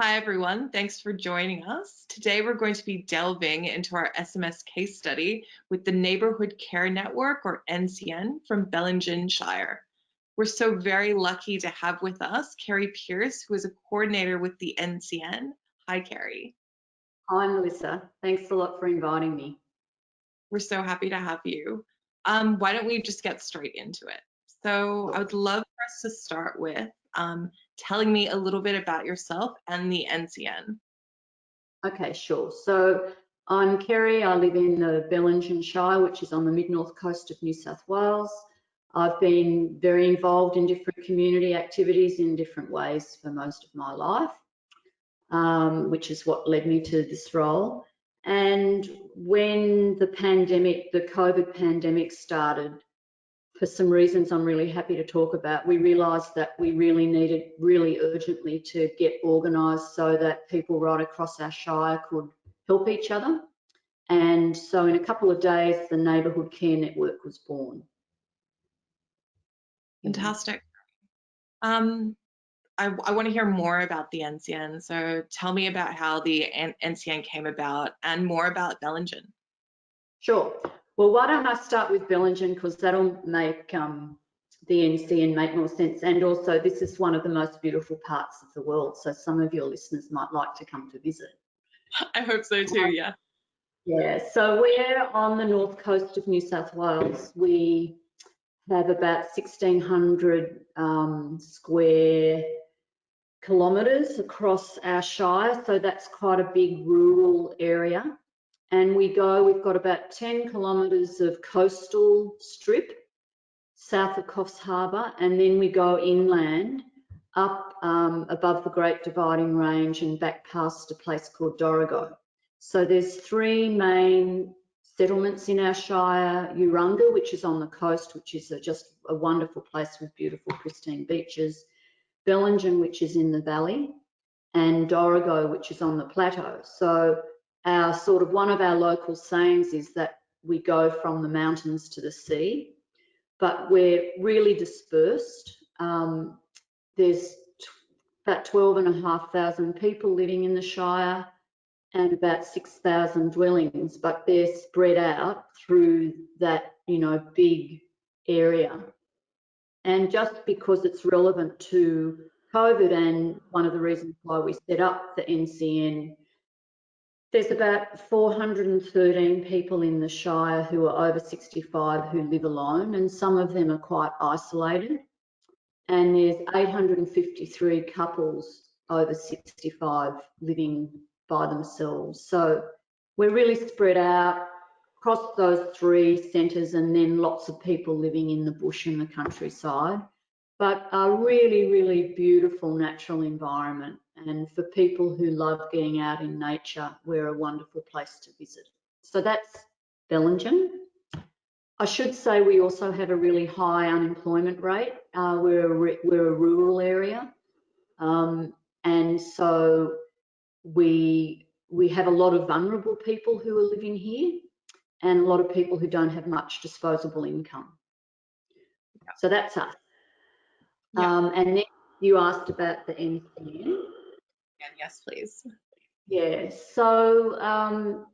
Hi, everyone. Thanks for joining us. Today, we're going to be delving into our SMS case study with the Neighborhood Care Network, or NCN, from Belligen Shire. We're so very lucky to have with us Carrie Pierce, who is a coordinator with the NCN. Hi, Carrie. Hi, Melissa. Thanks a lot for inviting me. We're so happy to have you. Why don't we just get straight into it? So I would love for us to start with telling me a little bit about yourself and the NCN. Okay, sure. So I'm Kerry. I live in the Belligen Shire, which is on the mid-north coast of New South Wales. I've been very involved in different community activities in different ways for most of my life, which is what led me to this role. And when the COVID pandemic started, for some reasons I'm really happy to talk about, we realised that we really needed urgently to get organised so that people right across our shire could help each other. And so in a couple of days, the Neighbourhood Care Network was born. Fantastic. I want to hear more about the NCN. So tell me about how the NCN came about and more about Belligen. Sure. Well, why don't I start with Belligen, because that'll make the NCN make more sense. And also, this is one of the most beautiful parts of the world, so some of your listeners might like to come to visit. I hope so too, yeah. Yeah, so we're on the north coast of New South Wales. We have about 1,600 square kilometres across our shire, so that's quite a big rural area. And we've got about 10 kilometres of coastal strip south of Coffs Harbour, and then we go inland up above the Great Dividing Range and back past a place called Dorrigo. So there's three main settlements in our shire: Urunga, which is on the coast, which is just a wonderful place with beautiful pristine beaches; Belligen, which is in the valley; and Dorrigo, which is on the plateau. So our one of our local sayings is that we go from the mountains to the sea, but we're really dispersed. There's about 12,500 people living in the shire and about 6,000 dwellings, but they're spread out through that, big area. And just because it's relevant to COVID, and one of the reasons why we set up the NCN, there's about 413 people in the shire who are over 65 who live alone, and some of them are quite isolated. And there's 853 couples over 65 living by themselves. So we're really spread out across those three centres, and then lots of people living in the bush and the countryside. But a really, really beautiful natural environment. And for people who love getting out in nature, we're a wonderful place to visit. So that's Belligen. I should say we also have a really high unemployment rate. We're a rural area, and so we have a lot of vulnerable people who are living here, and a lot of people who don't have much disposable income. So that's us. And then you asked about the NCN. Yes, please. Yeah, so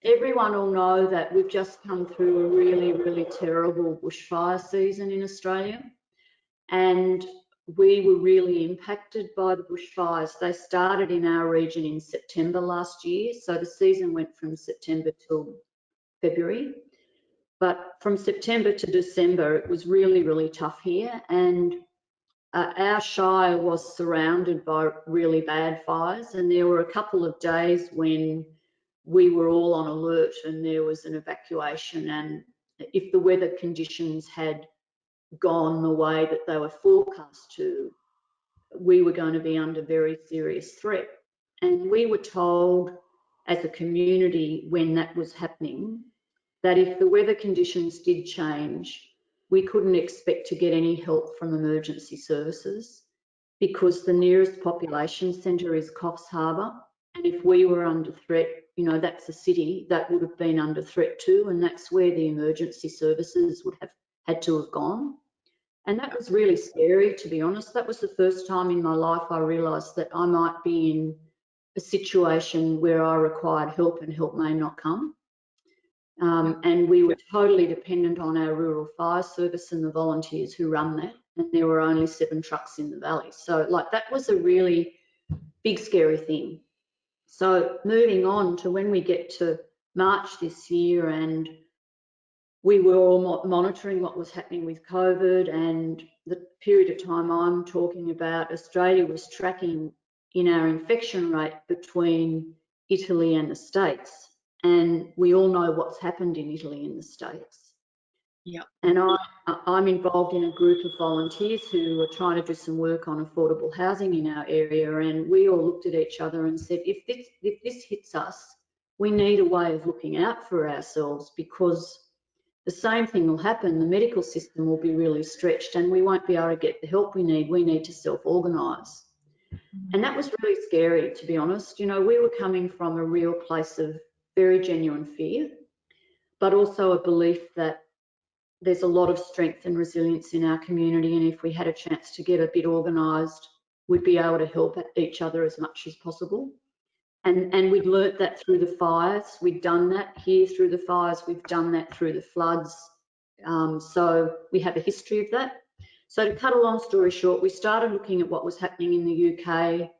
everyone will know that we've just come through a really, really terrible bushfire season in Australia, and we were really impacted by the bushfires. They started in our region in September last year, so the season went from September till February. But from September to December, it was really, really tough here, and our shire was surrounded by really bad fires, and there were a couple of days when we were all on alert and there was an evacuation, and if the weather conditions had gone the way that they were forecast to, we were going to be under very serious threat. And we were told as a community when that was happening that if the weather conditions did change, we couldn't expect to get any help from emergency services, because the nearest population centre is Coffs Harbour, and if we were under threat, that's a city that would have been under threat too, and that's where the emergency services would have had to have gone. And that was really scary, to be honest. That was the first time in my life I realised that I might be in a situation where I required help and help may not come. And we were totally dependent on our rural fire service and the volunteers who run that. And there were only 7 trucks in the valley. So like that was a really big, scary thing. So moving on to when we get to March this year, and we were all monitoring what was happening with COVID, and the period of time I'm talking about, Australia was tracking in our infection rate between Italy and the States. And we all know what's happened in Italy and the States. Yeah. And I'm involved in a group of volunteers who are trying to do some work on affordable housing in our area. And we all looked at each other and said, if this hits us, we need a way of looking out for ourselves, because the same thing will happen. The medical system will be really stretched and we won't be able to get the help we need. We need to self-organise. And that was really scary, to be honest. You know, we were coming from a real place of very genuine fear, but also a belief that there's a lot of strength and resilience in our community, and if we had a chance to get a bit organised, we'd be able to help each other as much as possible. And we'd learnt that through the fires. We'd done that here through the fires. We've done that through the floods. So we have a history of that. So to cut a long story short, we started looking at what was happening in the UK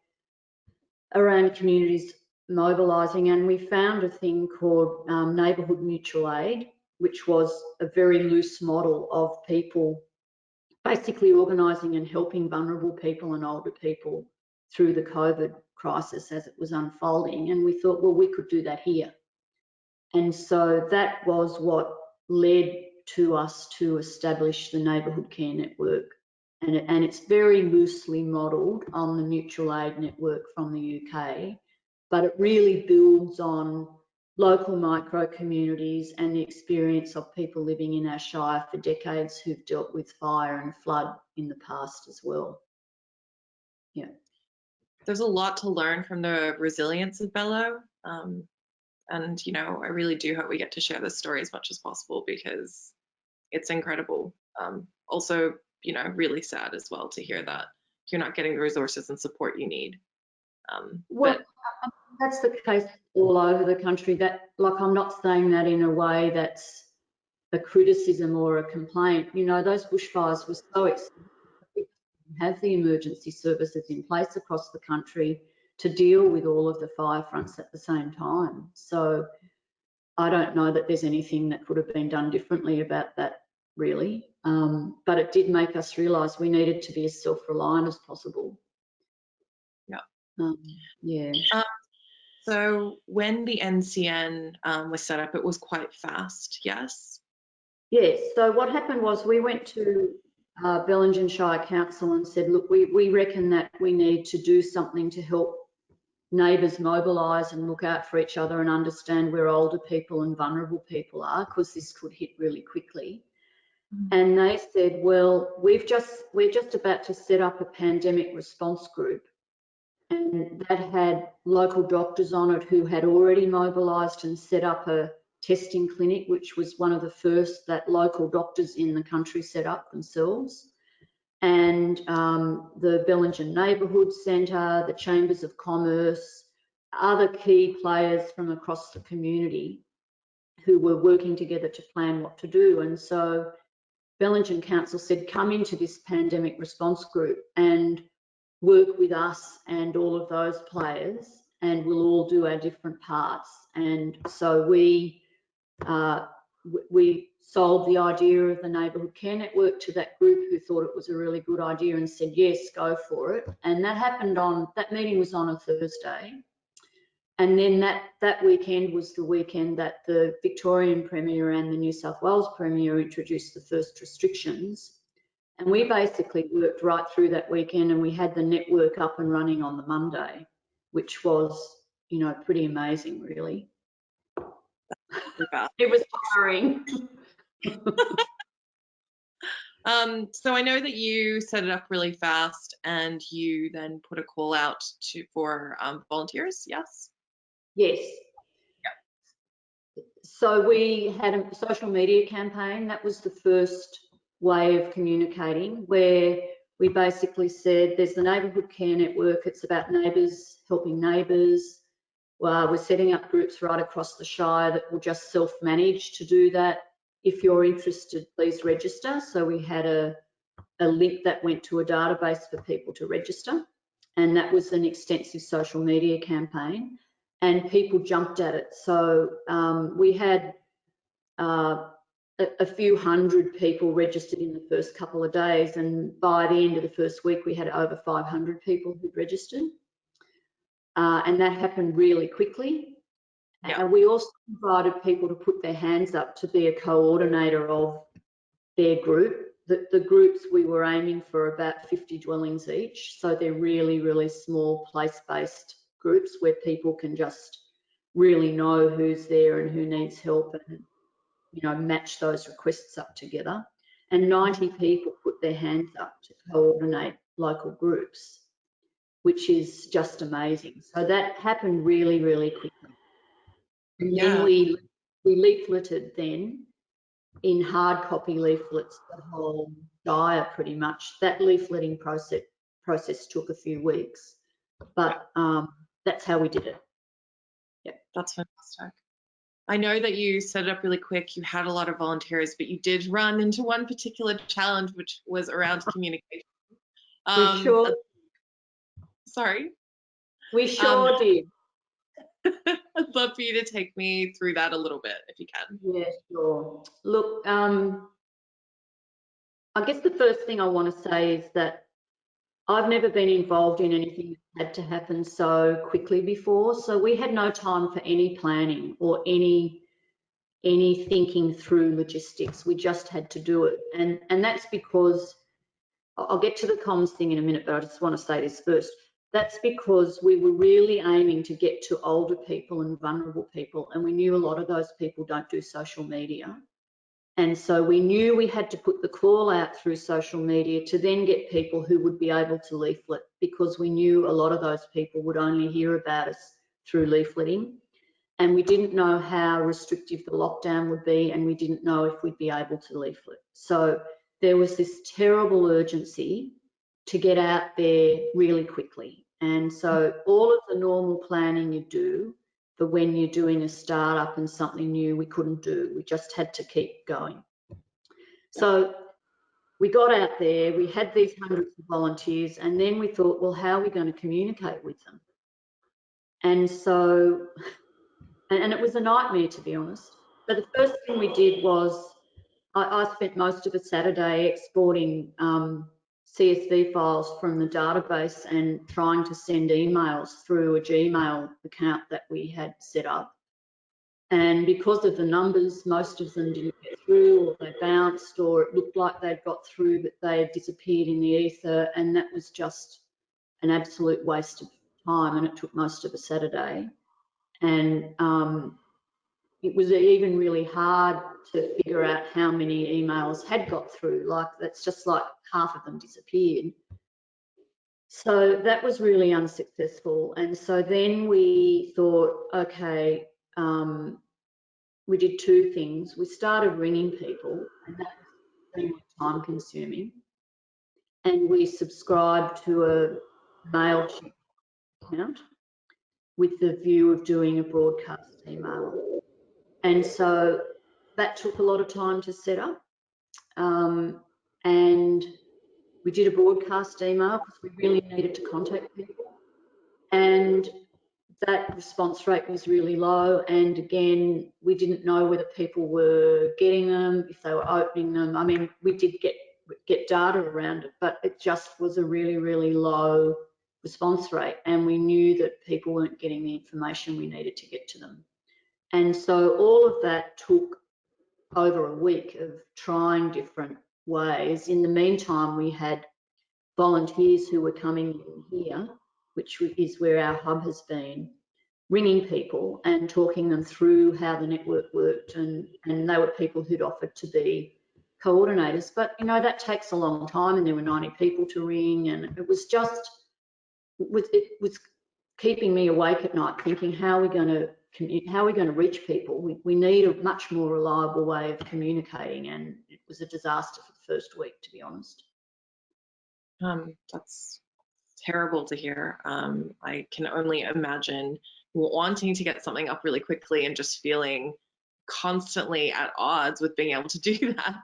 around communities mobilising, and we found a thing called neighbourhood mutual aid, which was a very loose model of people basically organising and helping vulnerable people and older people through the COVID crisis as it was unfolding. And we thought, well, we could do that here. And so that was what led to us to establish the Neighbourhood Care Network. And it's very loosely modelled on the mutual aid network from the UK, but it really builds on local micro communities and the experience of people living in our shire for decades who've dealt with fire and flood in the past as well. Yeah. There's a lot to learn from the resilience of Bello. And, you know, I really do hope we get to share this story as much as possible because it's incredible. Also, you know, really sad as well to hear that you're not getting the resources and support you need. Well, that's the case all over the country. That, like, I'm not saying that in a way that's a criticism or a complaint. You know, those bushfires were so expensive. We have the emergency services in place across the country to deal with all of the fire fronts at the same time. So I don't know that there's anything that could have been done differently about that, really. But it did make us realise we needed to be as self-reliant as possible. Yeah. Yeah. So when the NCN was set up, it was quite fast, yes? Yes, so what happened was we went to Belligen Shire Council and said, look, we reckon that we need to do something to help neighbours mobilise and look out for each other and understand where older people and vulnerable people are, because this could hit really quickly. And they said, well, we're just about to set up a pandemic response group, and that had local doctors on it who had already mobilised and set up a testing clinic, which was one of the first that local doctors in the country set up themselves. And the Belligen Neighbourhood Centre, the Chambers of Commerce, other key players from across the community who were working together to plan what to do. And so Belligen Council said, come into this pandemic response group and work with us and all of those players, and we'll all do our different parts. And so we sold the idea of the Neighbourhood Care Network to that group who thought it was a really good idea and said, yes, go for it. And that meeting was on a Thursday. And then that weekend was the weekend that the Victorian Premier and the New South Wales Premier introduced the first restrictions. And we basically worked right through that weekend, and we had the network up and running on the Monday, which was, you know, pretty amazing, really. It was tiring. So I know that you set it up really fast and you then put a call out for volunteers, yes? Yes. So we had a social media campaign. That was the first way of communicating, where we basically said there's the neighbourhood care network. It's about neighbours helping neighbours. We're setting up groups right across the Shire that will just self-manage to do that. If you're interested, please register. So we had a link that went to a database for people to register, and that was an extensive social media campaign, and people jumped at it. So we had a few hundred people registered in the first couple of days, and by the end of the first week we had over 500 people who'd registered, and that happened really quickly. Yeah. We also invited people to put their hands up to be a coordinator of their group. The groups, we were aiming for about 50 dwellings each, so they're really, really small place-based groups where people can just really know who's there and who needs help, and match those requests up together. And 90 people put their hands up to coordinate local groups, which is just amazing. So that happened really, really quickly. And then Yeah. we leafleted then in hard copy leaflets the whole Shire pretty much. That leafleting process took a few weeks, but that's how we did it. Yeah. That's fantastic. I know that you set it up really quick. You had a lot of volunteers, but you did run into one particular challenge, which was around communication. We Um, sure, sorry. we sure did. I'd love for you to take me through that a little bit, if you can. Yeah, sure. Look, I guess the first thing I want to say is that I've never been involved in anything that had to happen so quickly before. So we had no time for any planning or any thinking through logistics. We just had to do it. And that's because, I'll get to the comms thing in a minute, but I just want to say this first. That's because we were really aiming to get to older people and vulnerable people, and we knew a lot of those people don't do social media. And so we knew we had to put the call out through social media to then get people who would be able to leaflet, because we knew a lot of those people would only hear about us through leafleting. And we didn't know how restrictive the lockdown would be, and we didn't know if we'd be able to leaflet. So there was this terrible urgency to get out there really quickly. And so all of the normal planning you do for when you're doing a startup and something new, we couldn't do. We just had to keep going. So we got out there, we had these hundreds of volunteers, and then we thought, well, how are we going to communicate with them? And so, and it was a nightmare, to be honest. So the first thing we did was, I spent most of a Saturday exporting CSV files from the database and trying to send emails through a Gmail account that we had set up. And because of the numbers, most of them didn't get through, or they bounced, or it looked like they'd got through, but they had disappeared in the ether. And that was just an absolute waste of time. And it took most of a Saturday. And it was even really hard to figure out how many emails had got through. Like, that's just like half of them disappeared. So that was really unsuccessful. And so then we thought, okay, we did two things. We started ringing people, and that was extremely time consuming. And we subscribed to a MailChimp account with the view of doing a broadcast email. And so that took a lot of time to set up. And we did a broadcast email because we really needed to contact people. And that response rate was really low. And again, we didn't know whether people were getting them, if they were opening them. I mean, we did get data around it, but it just was a really, really low response rate. And we knew that people weren't getting the information we needed to get to them. And so all of that took over a week of trying different ways. In the meantime, we had volunteers who were coming in here, which is where our hub has been, ringing people and talking them through how the network worked, and they were people who'd offered to be coordinators. But that takes a long time, and there were 90 people to ring, and it was just, it was keeping me awake at night thinking, how are we going to reach people? We need a much more reliable way of communicating, and it was a disaster for the first week, to be honest. That's terrible to hear. I can only imagine wanting to get something up really quickly and just feeling constantly at odds with being able to do that.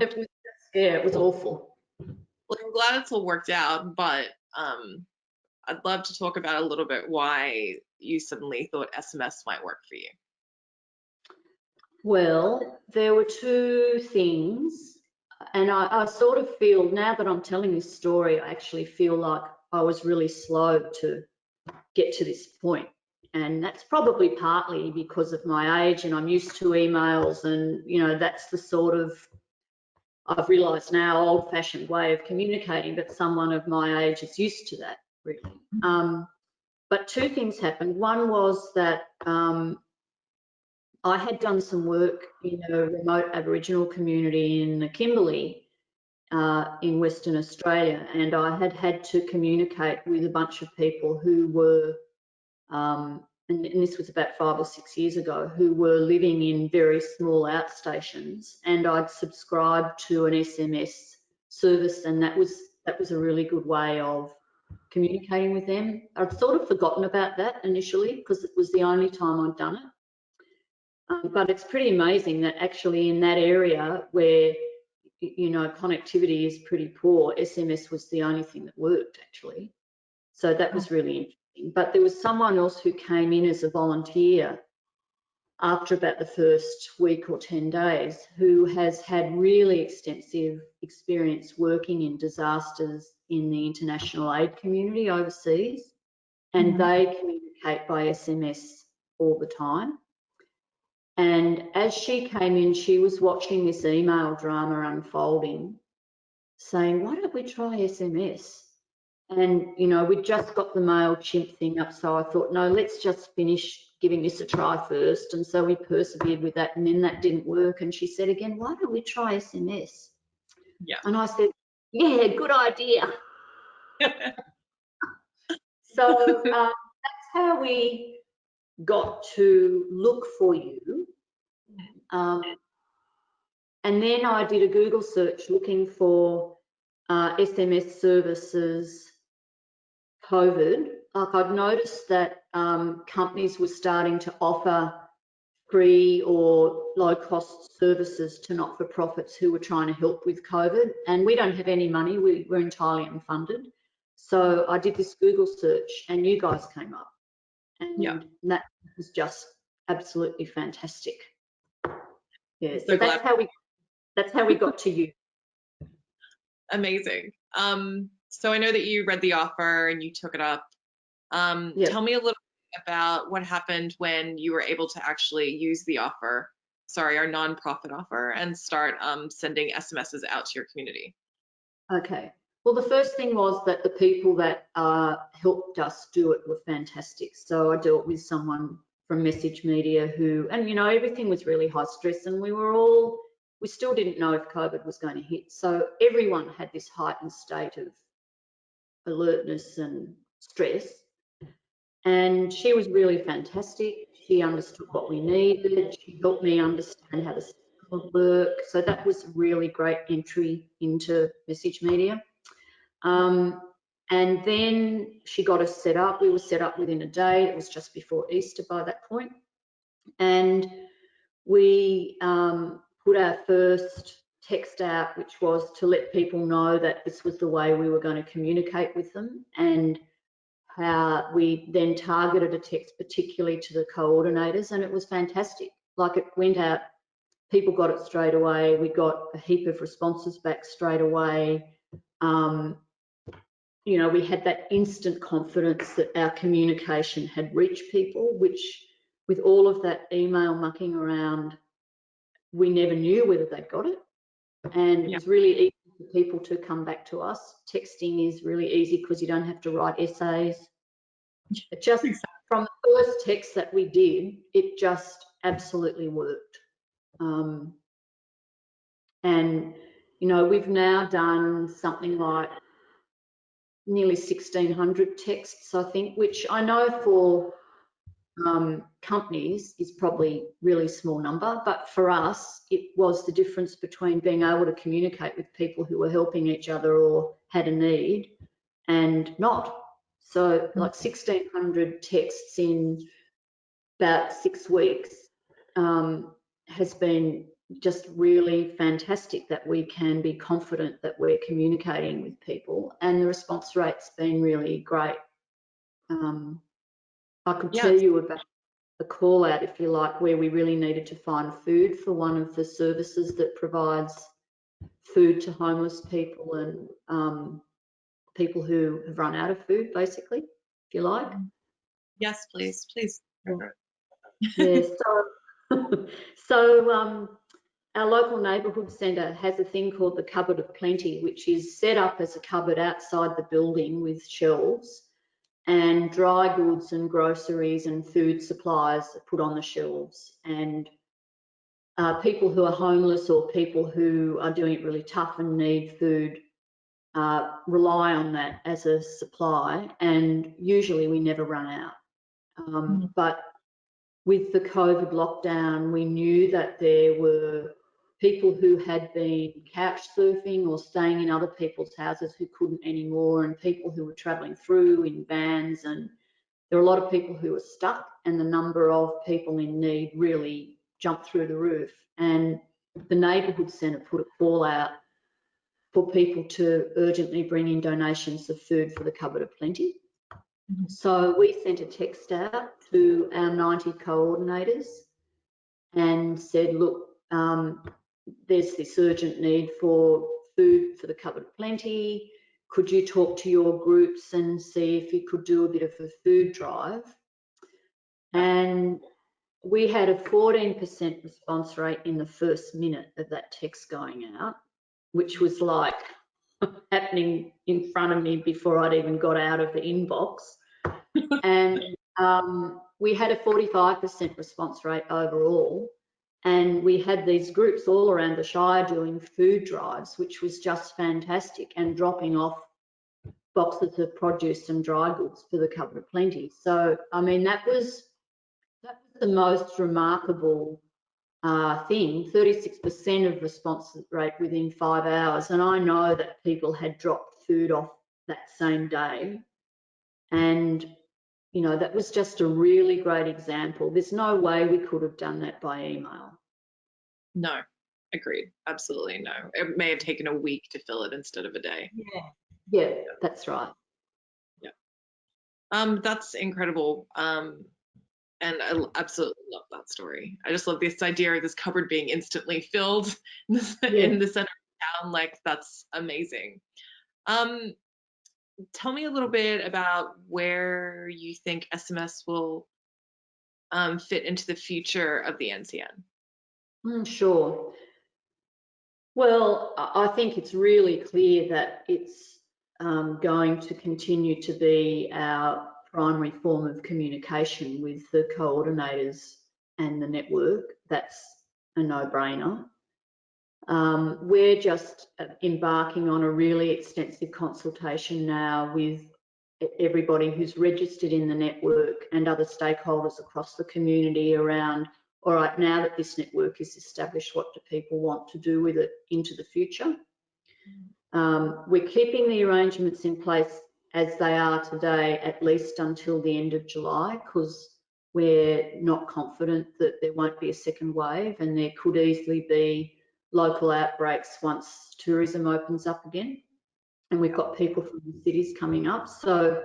It was, yeah, it was awful. Well, I'm glad it's all worked out, but I'd love to talk about a little bit why you suddenly thought SMS might work for you. Well, there were two things, and I sort of feel, now that I'm telling this story, I actually feel like I was really slow to get to this point. And that's probably partly because of my age, and I'm used to emails, and, you know, that's the sort of, I've realised now, old-fashioned way of communicating, but someone of my age is used to that, really. But two things happened. One was that I had done some work in a remote Aboriginal community in the Kimberley in Western Australia, and I had had to communicate with a bunch of people who were, and this was about 5 or 6 years ago, who were living in very small outstations, and I'd subscribed to an SMS service, and that was a really good way of communicating with them. I'd sort of forgotten about that initially because it was the only time I'd done it. But it's pretty amazing that actually in that area where, you know, connectivity is pretty poor, SMS was the only thing that worked actually. So that was really interesting. But there was someone else who came in as a volunteer after about the first week or 10 days, who has had really extensive experience working in disasters in the international aid community overseas. And they communicate by SMS all the time. And as she came in, she was watching this email drama unfolding, saying, why don't we try SMS? And, you know, we'd just got the MailChimp thing up, so I thought, no, let's just finish giving this a try first. And so we persevered with that, and then that didn't work. And she said again, why don't we try SMS? Yeah. And I said, yeah, good idea. So that's how we got to look for you. And then I did a Google search looking for SMS services COVID. Like, I'd noticed that companies were starting to offer free or low cost services to not-for-profits who were trying to help with COVID. And we don't have any money, we're entirely unfunded. So I did this Google search and you guys came up. And that was just absolutely fantastic. Yeah, so that's how we got to you. Amazing. So I know that you read the offer and you took it up. Tell me a little bit about what happened when you were able to actually use the offer, sorry, our nonprofit offer, and start sending SMSs out to your community. Okay. Well, the first thing was that the people that helped us do it were fantastic. So I dealt with someone from Message Media who, and you know, everything was really high stress, and we still didn't know if COVID was going to hit. So everyone had this heightened state of alertness and stress. And she was really fantastic. She understood what we needed. She helped me understand how the system would work. So that was a really great entry into Message Media. And then she got us set up. We were set up within a day. It was just before Easter by that point. And we put our first text out, which was to let people know that this was the way we were going to communicate with them, and how we then targeted a text particularly to the coordinators, and it was fantastic. Like, it went out, people got it straight away. We got a heap of responses back straight away. You know, we had that instant confidence that our communication had reached people, which with all of that email mucking around, we never knew whether they got it. And it was really easy for people to come back to us. Texting is really easy because you don't have to write essays. It just, from the first text that we did, it just absolutely worked. And, you know, we've now done something like nearly 1,600 texts, I think, which I know for companies is probably really small number, but for us, it was the difference between being able to communicate with people who were helping each other or had a need and not. So like 1,600 texts in about 6 weeks has been just really fantastic, that we can be confident that we're communicating with people, and the response rate's been really great. I could tell Yes. you about a call out, if you like, where we really needed to find food for one of the services that provides food to homeless people and people who have run out of food, basically, if you like. Yes, please, please. Yeah, so our local neighbourhood centre has a thing called the Cupboard of Plenty, which is set up as a cupboard outside the building with shelves, and dry goods and groceries and food supplies are put on the shelves. And people who are homeless or people who are doing it really tough and need food rely on that as a supply, and usually we never run out. But with the COVID lockdown, we knew that there were people who had been couch surfing or staying in other people's houses who couldn't anymore, and people who were travelling through in vans, and there were a lot of people who were stuck, and the number of people in need really jumped through the roof. And the neighbourhood centre put a call out for people to urgently bring in donations of food for the Cupboard of Plenty. So we sent a text out to our 90 coordinators and said, look, there's this urgent need for food for the Cupboard of Plenty. Could you talk to your groups and see if you could do a bit of a food drive? And we had a 14% response rate in the first minute of that text going out, which was like happening in front of me before I'd even got out of the inbox. And we had a 45% response rate overall. And we had these groups all around the Shire doing food drives, which was just fantastic, and dropping off boxes of produce and dry goods for the Cupboard of Plenty. So, I mean, that was the most remarkable thing, 36% of response rate within 5 hours. And I know that people had dropped food off that same day. And, you know, that was just a really great example. There's no way we could have done that by email. No, agreed. Absolutely no. It may have taken a week to fill it instead of a day. Yeah, that's right. Yeah. That's incredible. And I absolutely love that story. I just love this idea of this cupboard being instantly filled in the center of town. Like, that's amazing. Tell me a little bit about where you think SMS will fit into the future of the NCN. Sure. Well, I think it's really clear that it's going to continue to be our primary form of communication with the coordinators and the network. That's a no-brainer. We're just embarking on a really extensive consultation now with everybody who's registered in the network and other stakeholders across the community around, all right, now that this network is established, what do people want to do with it into the future? We're keeping the arrangements in place as they are today, at least until the end of July, because we're not confident that there won't be a second wave, and there could easily be local outbreaks once tourism opens up again. And we've got people from the cities coming up. So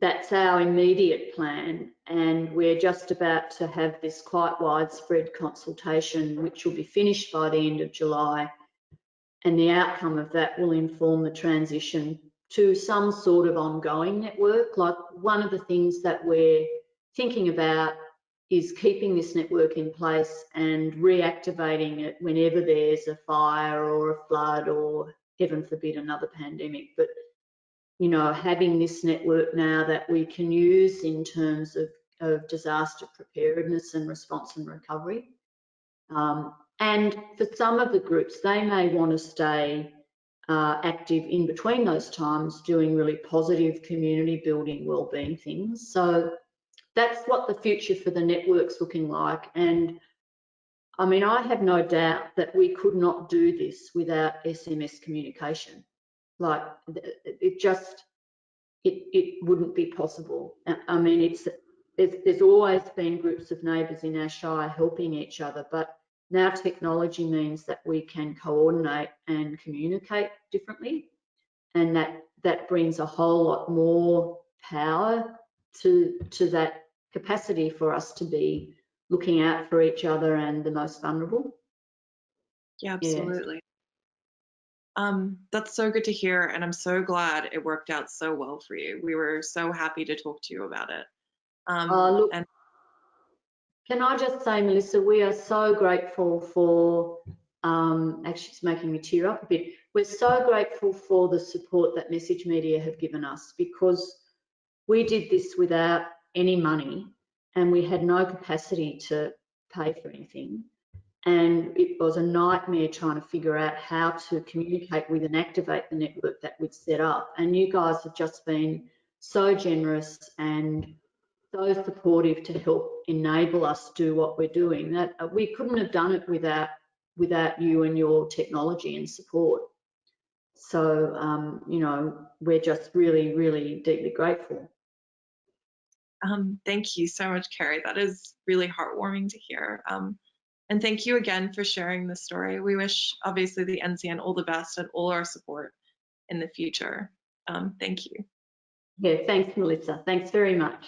that's our immediate plan, and we're just about to have this quite widespread consultation, which will be finished by the end of July, and the outcome of that will inform the transition to some sort of ongoing network. Like, one of the things that we're thinking about is keeping this network in place and reactivating it whenever there's a fire or a flood or, heaven forbid, another pandemic. But, you know, having this network now that we can use in terms of disaster preparedness and response and recovery. And for some of the groups, they may want to stay active in between those times, doing really positive community building, wellbeing things. So that's what the future for the network's looking like. And I mean, I have no doubt that we could not do this without SMS communication. Like it wouldn't be possible. I mean, there's always been groups of neighbours in our shire helping each other, but now technology means that we can coordinate and communicate differently, and that brings a whole lot more power to that capacity for us to be looking out for each other and the most vulnerable. Yeah, Yeah. absolutely. That's so good to hear, and I'm so glad it worked out so well for you. We were so happy to talk to you about it. Look, And can I just say, Melissa, we are so grateful for, actually it's making me tear up a bit. We're so grateful for the support that Message Media have given us, because we did this without any money and we had no capacity to pay for anything. And it was a nightmare trying to figure out how to communicate with and activate the network that we'd set up. And you guys have just been so generous and so supportive to help enable us do what we're doing, that we couldn't have done it without you and your technology and support. So, you know, we're just really, really deeply grateful. thank you so much, Carrie. That is really heartwarming to hear. And thank you again for sharing the story. We wish, obviously, the NCN all the best and all our support in the future. Thank you. Yeah, thanks, Melissa. Thanks very much.